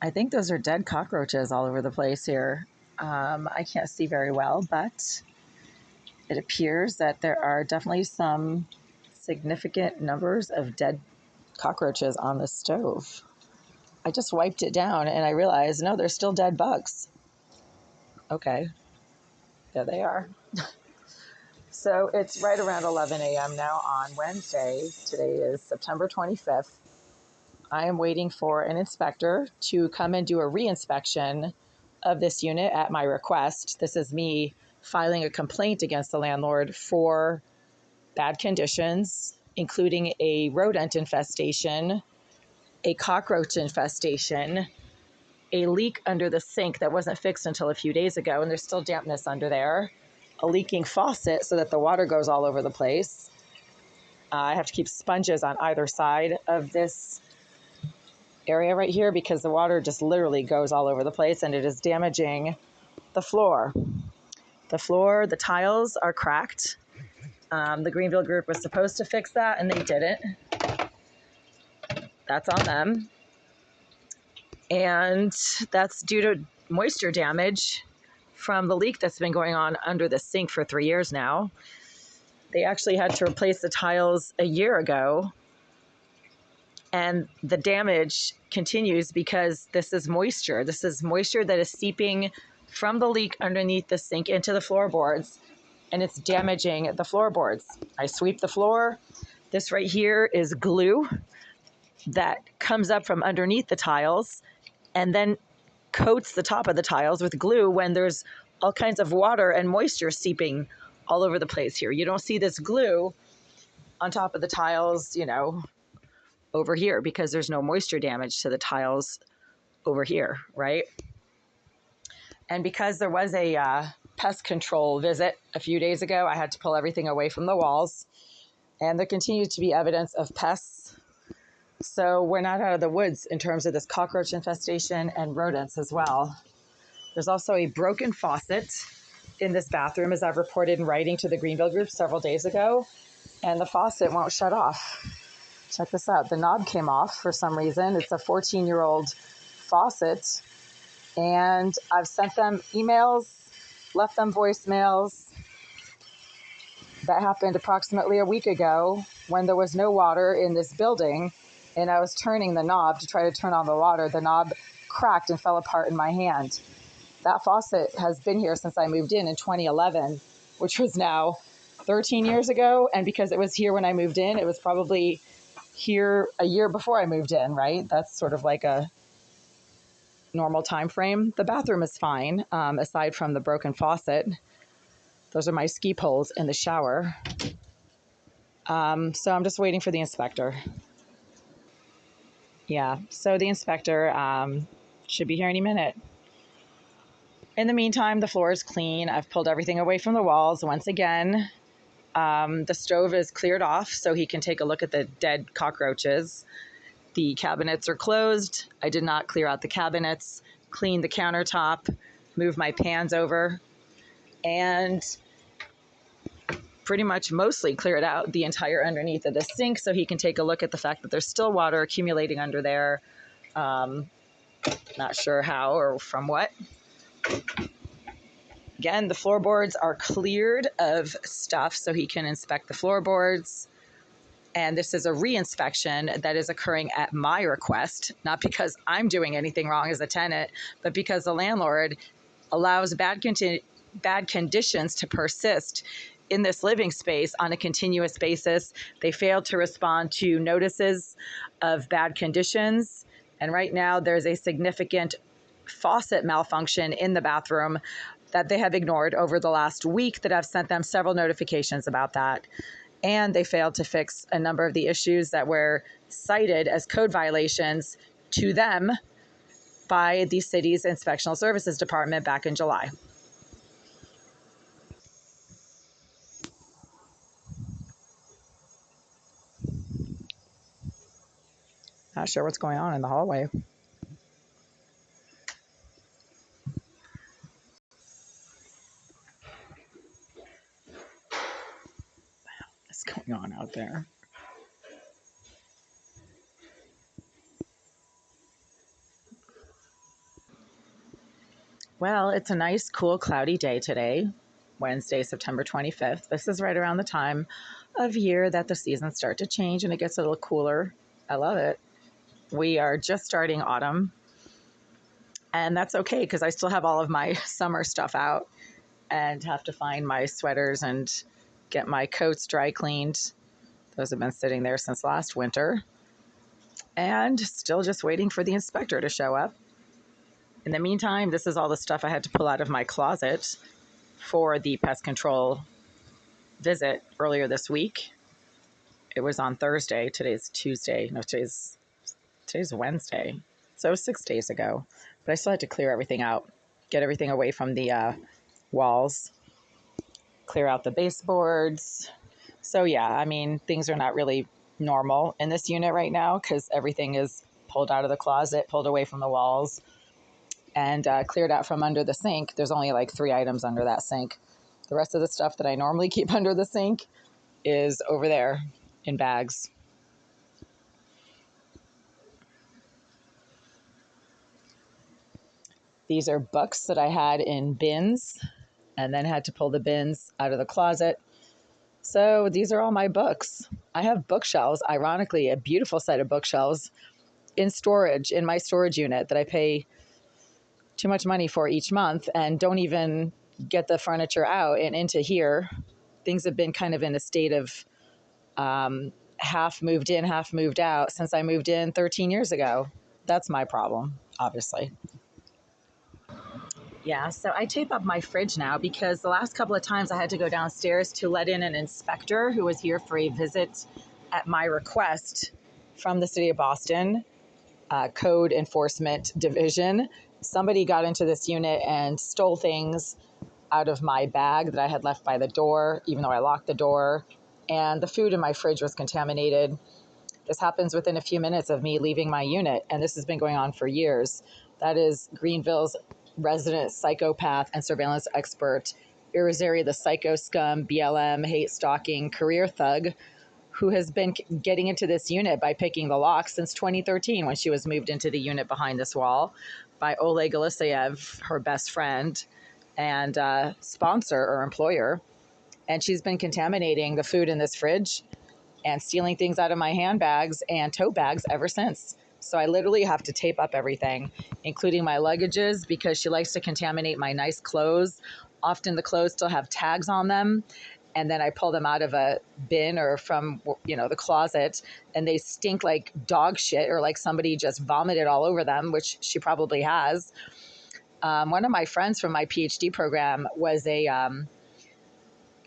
I think those are dead cockroaches all over the place here. I can't see very well, but it appears that there are definitely some significant numbers of dead cockroaches on the stove. I just wiped it down and I realized, no, there's still dead bugs. Okay, there they are. So it's right around 11 a.m. now on Wednesday. Today is September 25th. I am waiting for an inspector to come and do a re-inspection of this unit at my request. This is me filing a complaint against the landlord for bad conditions, including a rodent infestation, a cockroach infestation, a leak under the sink that wasn't fixed until a few days ago, and there's still dampness under there, a leaking faucet so that the water goes all over the place. I have to keep sponges on either side of this area right here because the water just literally goes all over the place and it is damaging the floor. The tiles are cracked. The Greenville group was supposed to fix that and they didn't. That's on them. And that's due to moisture damage from the leak that's been going on under the sink for 3 years now. They actually had to replace the tiles a year ago. And the damage continues because this is moisture. This is moisture that is seeping from the leak underneath the sink into the floorboards, and it's damaging the floorboards. I sweep the floor. This right here is glue that comes up from underneath the tiles and then coats the top of the tiles with glue when there's all kinds of water and moisture seeping all over the place here. You don't see this glue on top of the tiles, over here because there's no moisture damage to the tiles over here, right? And because there was a pest control visit a few days ago, I had to pull everything away from the walls. And there continues to be evidence of pests. So we're not out of the woods in terms of this cockroach infestation and rodents as well. There's also a broken faucet in this bathroom, as I've reported in writing to the Greenville group several days ago, and the faucet won't shut off. Check this out. The knob came off for some reason. It's a 14-year-old faucet. And I've sent them emails, left them voicemails. That happened approximately a week ago when there was no water in this building. And I was turning the knob to try to turn on the water. The knob cracked and fell apart in my hand. That faucet has been here since I moved in 2011, which was now 13 years ago. And because it was here when I moved in, it was probably here a year before I moved in, right? That's sort of like a normal time frame. The bathroom is fine, aside from the broken faucet. Those are my ski poles in the shower. So I'm just waiting for the inspector. Yeah, so the inspector should be here any minute. In the meantime, the floor is clean. I've pulled everything away from the walls once again. The stove is cleared off so he can take a look at the dead cockroaches. The cabinets are closed. I did not clear out the cabinets, clean the countertop, move my pans over, and pretty much mostly cleared out the entire underneath of the sink so he can take a look at the fact that there's still water accumulating under there. Not sure how or from what. Again, the floorboards are cleared of stuff so he can inspect the floorboards. And this is a re-inspection that is occurring at my request, not because I'm doing anything wrong as a tenant, but because the landlord allows bad conditions to persist in this living space on a continuous basis. They failed to respond to notices of bad conditions. And right now there's a significant faucet malfunction in the bathroom that they have ignored over the last week that I've sent them several notifications about that. And they failed to fix a number of the issues that were cited as code violations to them by the city's Inspectional Services Department back in July. Not sure what's going on in the hallway. What's going on out there? Well, it's a nice, cool, cloudy day today, Wednesday, September 25th. This is right around the time of year that the seasons start to change and it gets a little cooler. I love it. We are just starting autumn, and that's okay because I still have all of my summer stuff out and have to find my sweaters and get my coats dry cleaned. Those have been sitting there since last winter, and still just waiting for the inspector to show up. In the meantime, this is all the stuff I had to pull out of my closet for the pest control visit earlier this week. It was on Thursday. Today's Tuesday. No, today's Wednesday. So it was 6 days ago. But I still had to clear everything out, get everything away from the walls, clear out the baseboards. So yeah, I mean, things are not really normal in this unit right now because everything is pulled out of the closet, pulled away from the walls, and cleared out from under the sink. There's only like 3 items under that sink. The rest of the stuff that I normally keep under the sink is over there in bags. These are books that I had in bins and then had to pull the bins out of the closet. So these are all my books. I have bookshelves, ironically, a beautiful set of bookshelves in storage in my storage unit that I pay too much money for each month and don't even get the furniture out and into here. Things have been kind of in a state of half moved in, half moved out since I moved in 13 years ago. That's my problem, obviously. Yeah, so I tape up my fridge now because the last couple of times I had to go downstairs to let in an inspector who was here for a visit at my request from the city of Boston, Code Enforcement Division. Somebody got into this unit and stole things out of my bag that I had left by the door, even though I locked the door, and the food in my fridge was contaminated. This happens within a few minutes of me leaving my unit, and this has been going on for years. That is Greenville's resident psychopath and surveillance expert, Irizarry the psycho scum, BLM, hate stalking, career thug, who has been getting into this unit by picking the lock since 2013 when she was moved into the unit behind this wall by Oleg Eliseyev, her best friend and sponsor or employer. And she's been contaminating the food in this fridge and stealing things out of my handbags and tote bags ever since. So I literally have to tape up everything, including my luggages, because she likes to contaminate my nice clothes. Often the clothes still have tags on them. And then I pull them out of a bin or from, the closet, and they stink like dog shit or like somebody just vomited all over them, which she probably has. One of my friends from my PhD program was a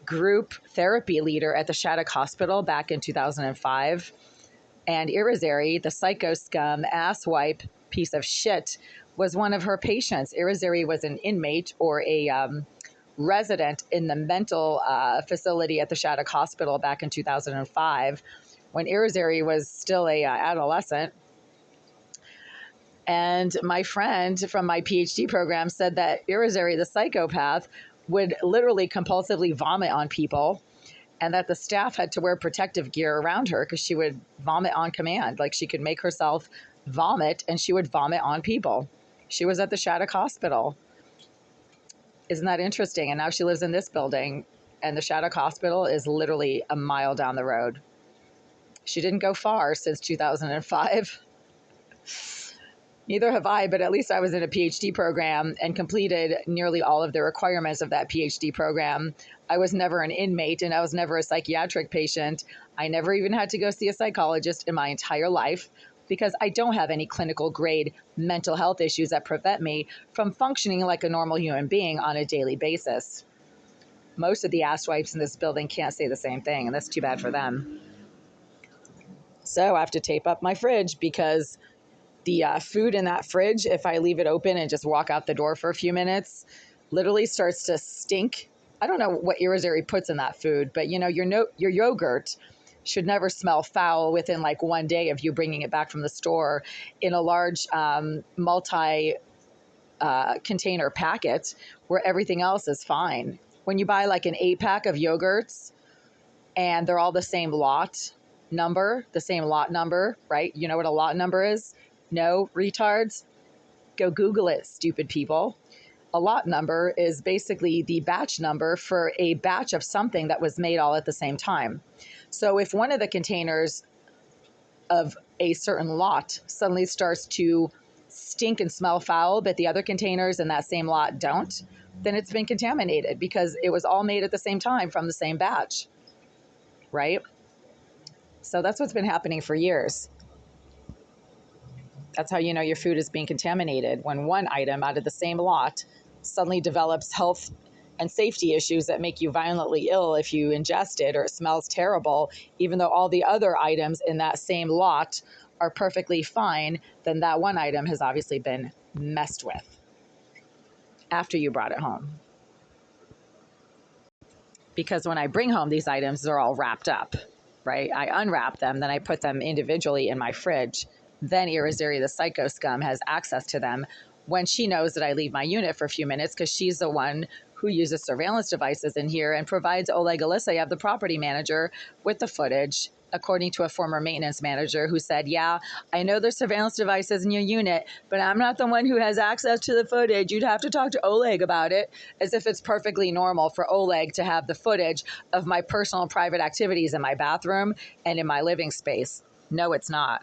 group therapy leader at the Shattuck Hospital back in 2005. And Irizarry, the psycho scum, asswipe piece of shit, was one of her patients. Irizarry was an inmate or a resident in the mental facility at the Shattuck Hospital back in 2005 when Irizarry was still a adolescent. And my friend from my PhD program said that Irizarry, the psychopath, would literally compulsively vomit on people, and that the staff had to wear protective gear around her because she would vomit on command. Like she could make herself vomit and she would vomit on people. She was at the Shattuck Hospital. Isn't that interesting? And now she lives in this building, and the Shattuck Hospital is literally a mile down the road. She didn't go far since 2005. Neither have I, but at least I was in a PhD program and completed nearly all of the requirements of that PhD program. I was never an inmate and I was never a psychiatric patient. I never even had to go see a psychologist in my entire life because I don't have any clinical grade mental health issues that prevent me from functioning like a normal human being on a daily basis. Most of the asswipes in this building can't say the same thing, and that's too bad for them. So I have to tape up my fridge because the food in that fridge, if I leave it open and just walk out the door for a few minutes, literally starts to stink. I don't know what Irizarry puts in that food, but your yogurt should never smell foul within like 1 day of you bringing it back from the store in a large multi container packet where everything else is fine. When you buy like an 8-pack of yogurts and they're all the same lot number, right? You know what a lot number is? No, retards? Go Google it, stupid people. A lot number is basically the batch number for a batch of something that was made all at the same time. So if one of the containers of a certain lot suddenly starts to stink and smell foul, but the other containers in that same lot don't, then it's been contaminated because it was all made at the same time from the same batch, right? So that's what's been happening for years. That's how you know your food is being contaminated, when one item out of the same lot suddenly develops health and safety issues that make you violently ill if you ingest it, or it smells terrible, even though all the other items in that same lot are perfectly fine. Then that one item has obviously been messed with after you brought it home. Because when I bring home these items, they're all wrapped up, right? I unwrap them, then I put them individually in my fridge. Then Irizarry, the psycho scum, has access to them when she knows that I leave my unit for a few minutes, because she's the one who uses surveillance devices in here and provides Oleg Aleseyev, the property manager, with the footage, according to a former maintenance manager who said, yeah, I know there's surveillance devices in your unit, but I'm not the one who has access to the footage. You'd have to talk to Oleg about it, as if it's perfectly normal for Oleg to have the footage of my personal private activities in my bathroom and in my living space. No, it's not.